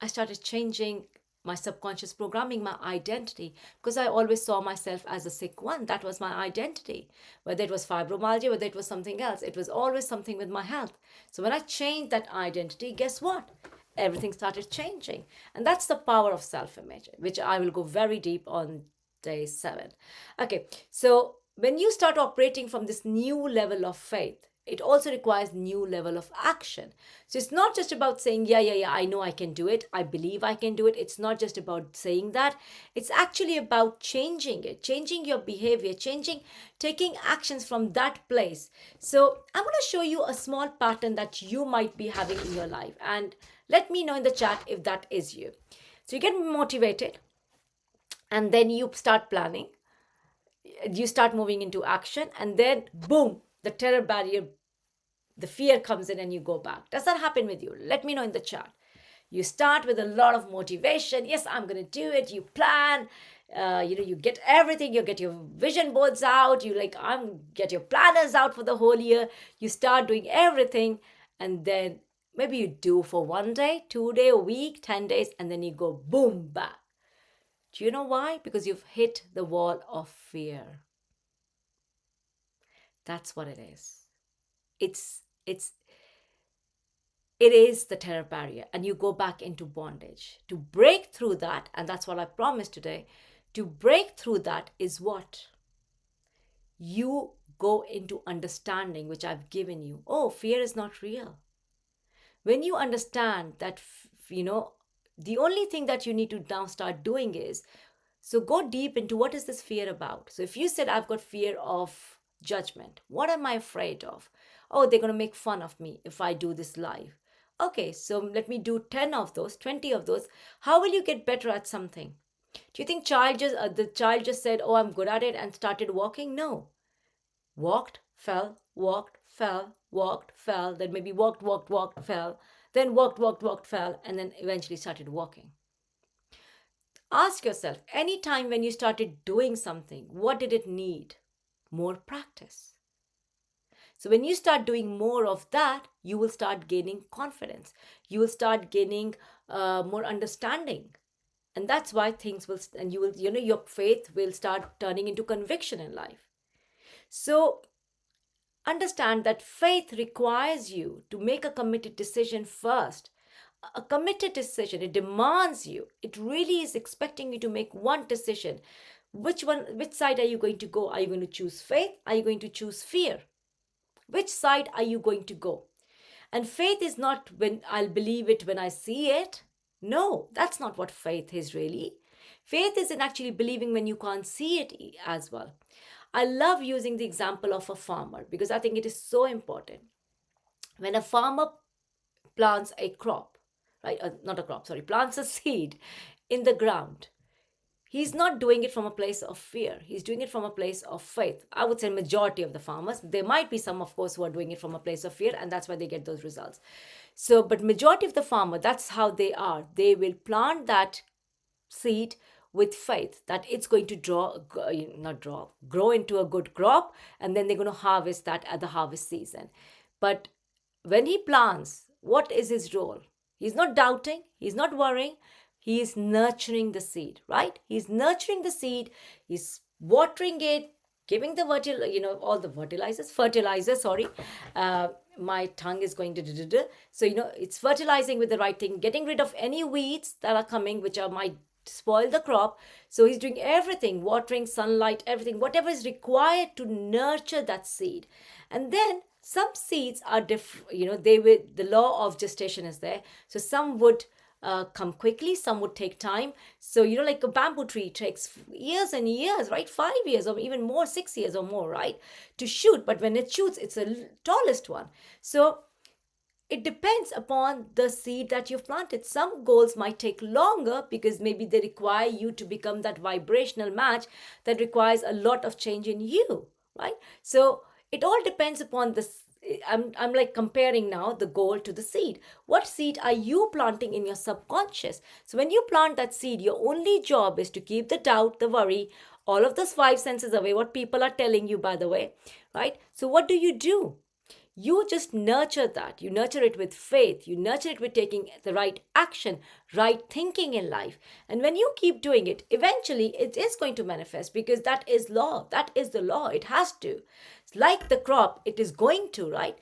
I started changing my subconscious programming, my identity, because I always saw myself as a sick one. That was my identity. Whether it was fibromyalgia, whether it was something else, it was always something with my health. So when I changed that identity, guess what? Everything started changing. And that's the power of self-image, which I will go very deep on day 7. Okay, so when you start operating from this new level of faith, it also requires new level of action. So it's not just about saying, yeah, I know I can do it. I believe I can do it. It's not just about saying that. It's actually about changing it, changing your behavior, taking actions from that place. So I'm going to show you a small pattern that you might be having in your life. And Let me know in the chat if that is you. So you get motivated, and then you start planning, you start moving into action, and then boom, the terror barrier, the fear comes in and you go back. Does that happen with you? Let me know in the chat. You start with a lot of motivation. Yes, I'm going to do it. You plan, you get everything. You get your vision boards out. Get your planners out for the whole year. You start doing everything, and then maybe you do for 1 day, 2 day, a week, 10 days, and then you go boom, back. Do you know why? Because you've hit the wall of fear. That's what it is. It is the terror barrier, and you go back into bondage. To break through that, and that's what I promised today, to break through that is what? You go into understanding, which I've given you. Oh, fear is not real. When you understand that, the only thing that you need to now start doing is, so go deep into what is this fear about. So if you said, I've got fear of judgment, what am I afraid of? Oh, they're going to make fun of me if I do this live. Okay, so let me do 10 of those, 20 of those. How will you get better at something? Do you think the child just said, oh, I'm good at it and started walking? No. Walked, fell, then maybe walked, fell, then walked, fell, and then eventually started walking. Ask yourself, any time when you started doing something, what did it need? More practice. So when you start doing more of that, you will start gaining confidence. You will start gaining more understanding. And that's why things will, and you will, your faith will start turning into conviction in life. So understand that faith requires you to make a committed decision first. A committed decision, it demands you. It really is expecting you to make one decision. Which side are you going to go? Are you going to choose faith? Are you going to choose fear? Which side are you going to go? And faith is not when I'll believe it when I see it. No, that's not what faith is really. Faith is in actually believing when you can't see it as well. I love using the example of a farmer because I think it is so important. When a farmer plants a crop, right? Plants a seed in the ground. He's not doing it from a place of fear. He's doing it from a place of faith. I would say majority of the farmers. There might be some, of course, who are doing it from a place of fear, and that's why they get those results. So, but majority of the farmer, that's how they are. They will plant that seed with faith that it's going to grow into a good crop, and then they're going to harvest that at the harvest season. But when he plants, what is his role? He's not doubting. He's not worrying. He is nurturing the seed, right? He's nurturing the seed. He's watering it, giving the all the fertilizer, sorry. My tongue is going to. So, it's fertilizing with the right thing, getting rid of any weeds that are coming, which might spoil the crop. So he's doing everything, watering, sunlight, everything, whatever is required to nurture that seed. And then some seeds are different, the law of gestation is there. So some would come quickly, some would take time. So, like a bamboo tree takes years and years, right? 5 years or even more, 6 years or more, right? To shoot. But when it shoots, it's the tallest one. So it depends upon the seed that you've planted. Some goals might take longer because maybe they require you to become that vibrational match that requires a lot of change in you, right? So it all depends upon the I'm like comparing now the goal to the seed. What seed are you planting in your subconscious? So when you plant that seed, your only job is to keep the doubt, the worry, all of those 5 senses away, what people are telling you, by the way, right? So what do? You just nurture that. You nurture it with faith. You nurture it with taking the right action, right thinking in life. And when you keep doing it, eventually it is going to manifest because that is law. That is the law. It has to. Like the crop, it is going to, right?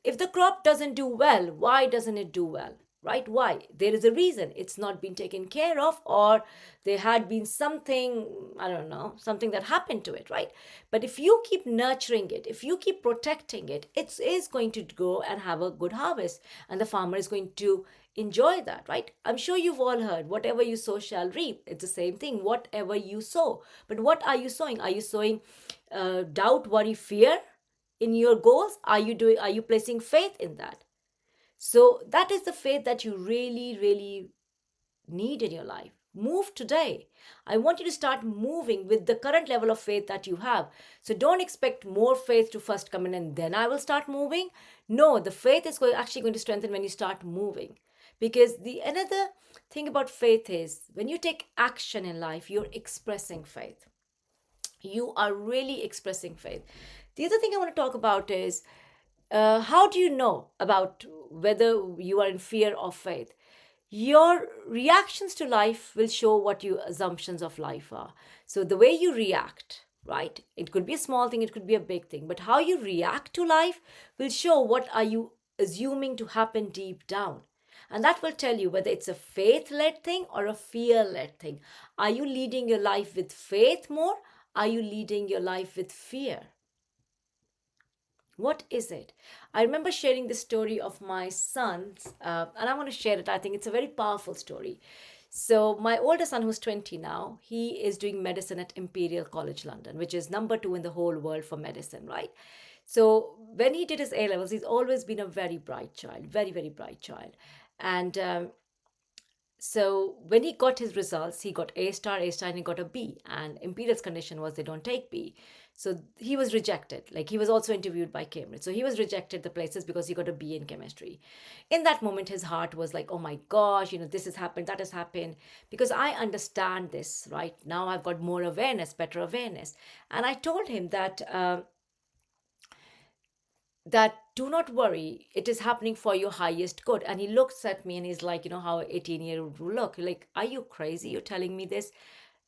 If the crop doesn't do well, why doesn't it do well? Right? Why? There is a reason. It's not been taken care of, or there had been something, I don't know, something that happened to it, right? But if you keep nurturing it, if you keep protecting it, it is going to grow and have a good harvest. And the farmer is going to enjoy that, right? I'm sure you've all heard, whatever you sow shall reap. It's the same thing, whatever you sow. But what are you sowing? Are you sowing doubt, worry, fear in your goals? Are you placing faith in that? So that is the faith that you really, really need in your life. Move today. I want you to start moving with the current level of faith that you have. So don't expect more faith to first come in and then I will start moving. No, the faith is actually going to strengthen when you start moving. Because the another thing about faith is when you take action in life, you're expressing faith. You are really expressing faith. The other thing I want to talk about is how do you know about whether you are in fear or faith? Your reactions to life will show what your assumptions of life are. So the way you react, right? It could be a small thing, it could be a big thing, but how you react to life will show what are you assuming to happen deep down. And that will tell you whether it's a faith led thing or a fear led thing. Are you leading your life with faith more? Are you leading your life with fear? What is it? I remember sharing the story of my sons, and I want to share it. I think it's a very powerful story. So, my older son, who's 20 now, he is doing medicine at Imperial College London, which is number 2 in the whole world for medicine, right? So, when he did his A levels, he's always been a very bright child, very, very bright child. And so when he got his results, he got A star, and he got a B. And Imperial's condition was they don't take B. So he was rejected. Like he was also interviewed by Cambridge. So he was rejected the places because he got a B in chemistry. In that moment, his heart was like, oh my gosh, this has happened, that has happened. Because I understand this, right? Now I've got more awareness, better awareness. And I told him that do not worry, it is happening for your highest good. And he looks at me and he's like, how an 18-year-old will look. Like, are you crazy? You're telling me this?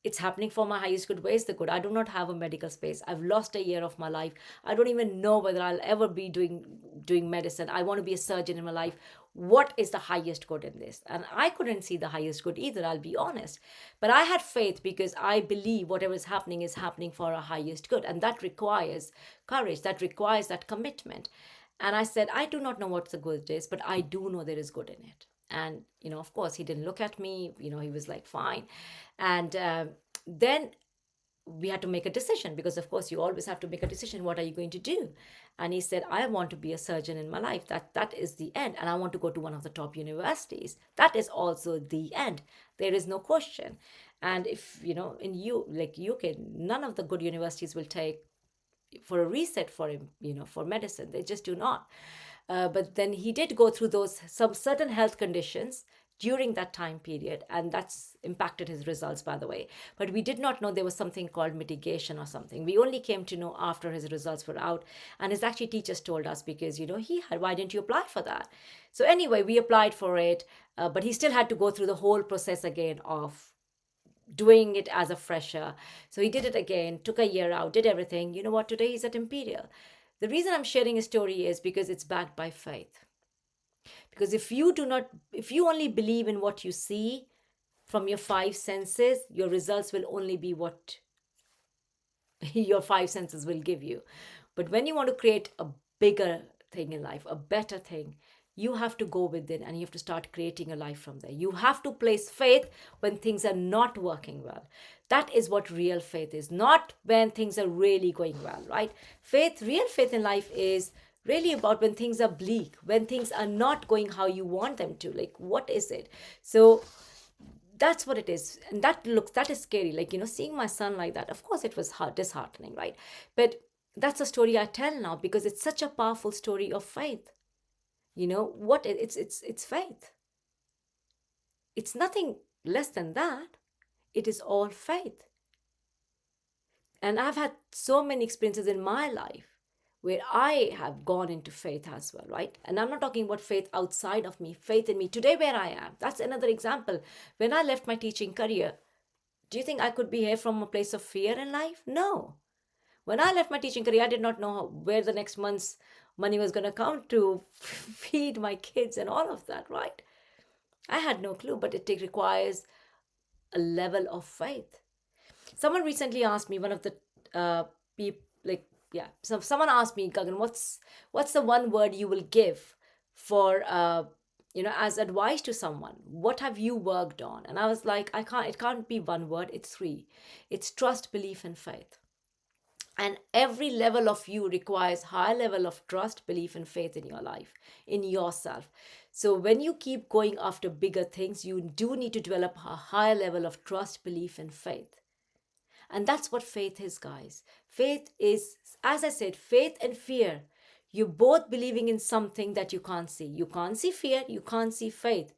It's happening for my highest good. Where's the good? I do not have a medical space. I've lost a year of my life. I don't even know whether I'll ever be doing medicine. I want to be a surgeon in my life. What is the highest good in this? And I couldn't see the highest good either, I'll be honest. But I had faith because I believe whatever is happening for our highest good. And that requires courage. That requires that commitment. And I said, I do not know what the good is, but I do know there is good in it. And, of course, he didn't look at me. He was like, fine. And then we had to make a decision because, of course, you always have to make a decision. What are you going to do? And he said, I want to be a surgeon in my life. That is the end. And I want to go to one of the top universities. That is also the end. There is no question. And if, in UK, none of the good universities will take for a reset for him, for medicine. They just do not. But then he did go through some certain health conditions during that time period, and that's impacted his results, by the way. But we did not know there was something called mitigation or something. We only came to know after his results were out, and his actually teachers told us because, he had, why didn't you apply for that? So anyway, we applied for it, but he still had to go through the whole process again of doing it as a fresher. So he did it again, took a year out, did everything. You know what? Today he's at Imperial. The reason I'm sharing his story is because it's backed by faith. Because if you only believe in what you see from your 5 senses, your results will only be what your 5 senses will give you. But when you want to create a bigger thing in life, a better thing, you have to go within and you have to start creating a life from there. You have to place faith when things are not working well. That is what real faith is, not when things are really going well, right? Real faith in life is really about when things are bleak, when things are not going how you want them to. Like, what is it? So that's what it is. And that is scary. Like, seeing my son like that, of course it was disheartening, right? But that's a story I tell now because it's such a powerful story of faith. It's faith. It's nothing less than that. It is all faith. And I've had so many experiences in my life where I have gone into faith as well, right? And I'm not talking about faith outside of me, faith in me. Today where I am, that's another example. When I left my teaching career, do you think I could be here from a place of fear in life? No. When I left my teaching career, I did not know where the next month's money was going to come to feed my kids and all of that, right? I had no clue, but it requires a level of faith. Someone recently asked me, one of the people, so someone asked me, Gagan, what's the one word you will give for, as advice to someone? What have you worked on? And I was like, it can't be one word, it's 3. It's trust, belief, and faith. And every level of you requires high level of trust, belief, and faith in your life, in yourself. So when you keep going after bigger things, you do need to develop a higher level of trust, belief, and faith. And that's what faith is, guys. Faith is, as I said, faith and fear. You're both believing in something that you can't see. You can't see fear, you can't see faith.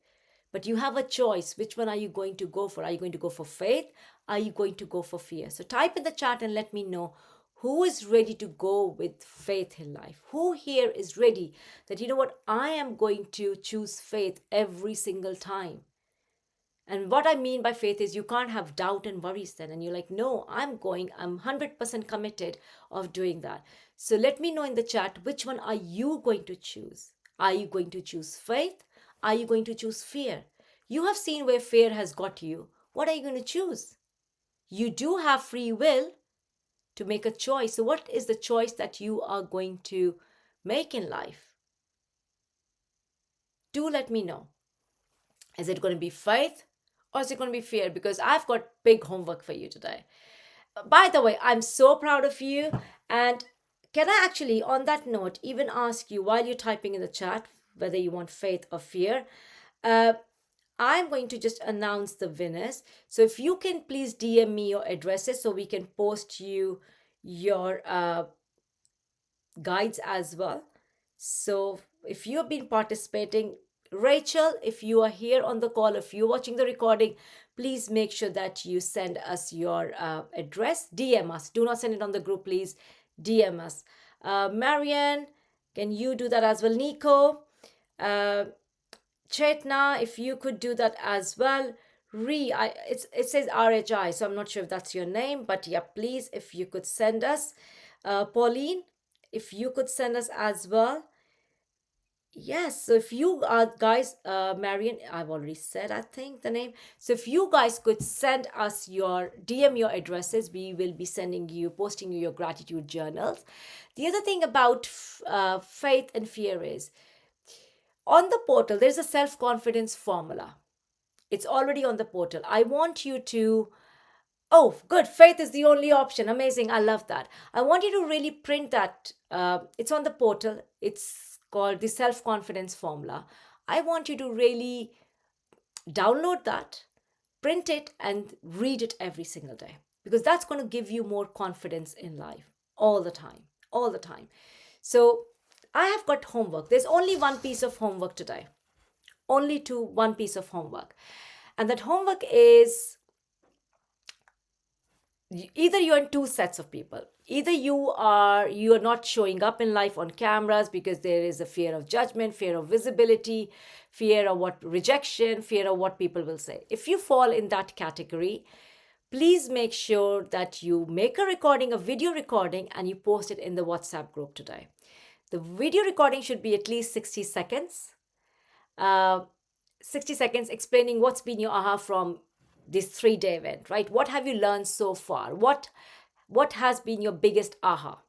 But you have a choice. Which one are you going to go for? Are you going to go for faith? Are you going to go for fear? So type in the chat and let me know who is ready to go with faith in life. Who here is ready that, you know what, I am going to choose faith every single time. And what I mean by faith is you can't have doubt and worries then. And you're like, no, I'm 100% committed of doing that. So let me know in the chat, which one are you going to choose? Are you going to choose faith? Are you going to choose fear? You have seen where fear has got you. What are you going to choose? You do have free will to make a choice. So what is the choice that you are going to make in life? Do let me know. Is it going to be faith or is it going to be fear? Because I've got big homework for you today. By the way, I'm so proud of you. And can I actually, on that note, even ask you while you're typing in the chat, whether you want faith or fear, I'm going to just announce the winners. So if you can please DM me your addresses so we can post you your guides as well. So if you have been participating, Rachel, if you are here on the call, if you're watching the recording, please make sure that you send us your address. DM us. Do not send it on the group, please. DM us. Marianne, can you do that as well? Nico, Chetna, if you could do that as well. It says RHI, so I'm not sure if that's your name, but yeah, please, if you could send us. Pauline, if you could send us as well. Yes, so if you are guys, Marion, I've already said, I think, the name. So if you guys could send us DM your addresses, we will be posting you your gratitude journals. The other thing about faith and fear is, on the portal, there's a self-confidence formula. It's already on the portal. I want you to, oh, good, faith is the only option. Amazing, I love that. I want you to really print that. It's on the portal. It's called the self-confidence formula. I want you to really download that, print it, and read it every single day, because that's going to give you more confidence in life all the time, all the time. So I have got homework. There's only one piece of homework today. One piece of homework. And that homework is, either you're in two sets of people. Either you are not showing up in life on cameras because there is a fear of judgment, fear of visibility, fear of rejection, fear of what people will say. If you fall in that category, please make sure that you make a video recording, and you post it in the WhatsApp group today. The video recording should be at least 60 seconds. 60 seconds explaining what's been your aha from this 3-day event, right? What have you learned so far? What has been your biggest aha?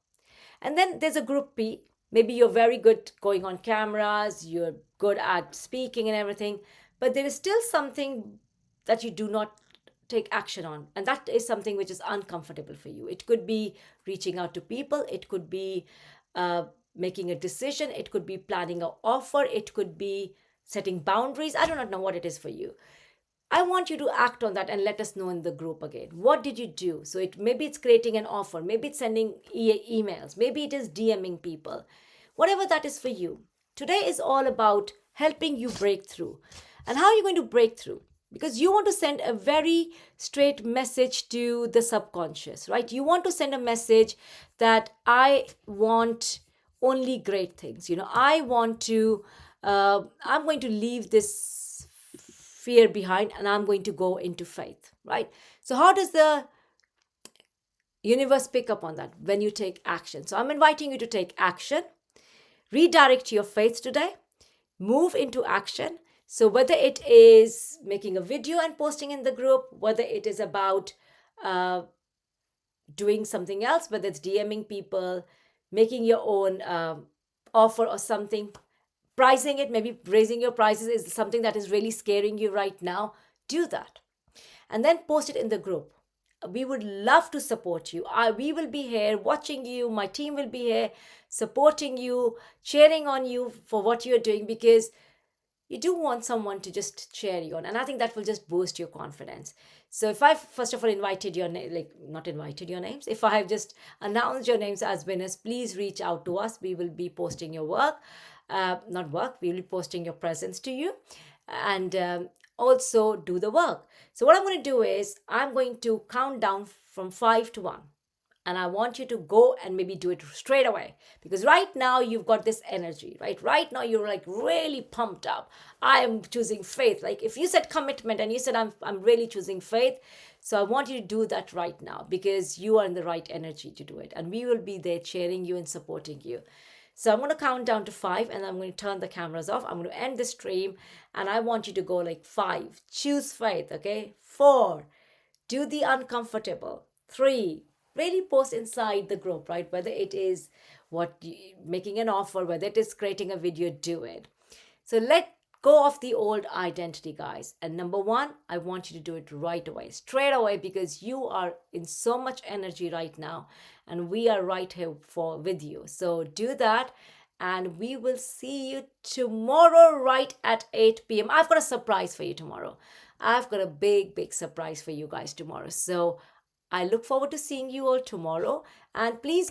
And then there's a group P. Maybe you're very good going on cameras, you're good at speaking and everything, but there is still something that you do not take action on. And that is something which is uncomfortable for you. It could be reaching out to people. It could be making a decision. It could be planning an offer. It could be setting boundaries. I do not know what it is for you. I want you to act on that and let us know in the group again. What did you do? So maybe it's creating an offer. Maybe it's sending emails. Maybe it is DMing people. Whatever that is for you. Today is all about helping you break through. And how are you going to break through? Because you want to send a very straight message to the subconscious, right? You want to send a message that I want only great things. I'm going to leave this fear behind and I'm going to go into faith, right? So how does the universe pick up on that? When you take action. So I'm inviting you to take action, redirect your faith today, move into action. So whether it is making a video and posting in the group, whether it is about doing something else, whether it's DMing people, making your own offer or something, pricing it, maybe raising your prices is something that is really scaring you right now, do that. And then post it in the group. we would love to support you. We will be here watching you. My team will be here supporting you, cheering on you for what you're doing, because you do want someone to just cheer you on, and I think that will just boost your confidence. So if I first of all invited your name, like not invited your names, if I have just announced your names as winners, please reach out to us. We will be posting your work, not work, we will be posting your presents to you, and also do the work. So what I'm going to do is I'm going to count down from 5 to 1, and I want you to go and maybe do it straight away, because right now you've got this energy, right now you're like really pumped up. I am choosing faith. Like if you said commitment and you said I'm really choosing faith, so I want you to do that right now, because you are in the right energy to do it, and we will be there cheering you and supporting you. So I'm going to count down to 5, and I'm going to turn the cameras off. I'm going to end the stream, and I want you to go like 5, choose faith, okay? 4, do the uncomfortable. 3, really post inside the group, right? Whether it is making an offer, whether it is creating a video, do it. So let go of the old identity, guys. And number 1, I want you to do it right away, straight away, because you are in so much energy right now, and we are right here with you. So do that, and we will see you tomorrow right at 8 p.m. I've got a surprise for you tomorrow. I've got a big surprise for you guys tomorrow. So I look forward to seeing you all tomorrow, and please go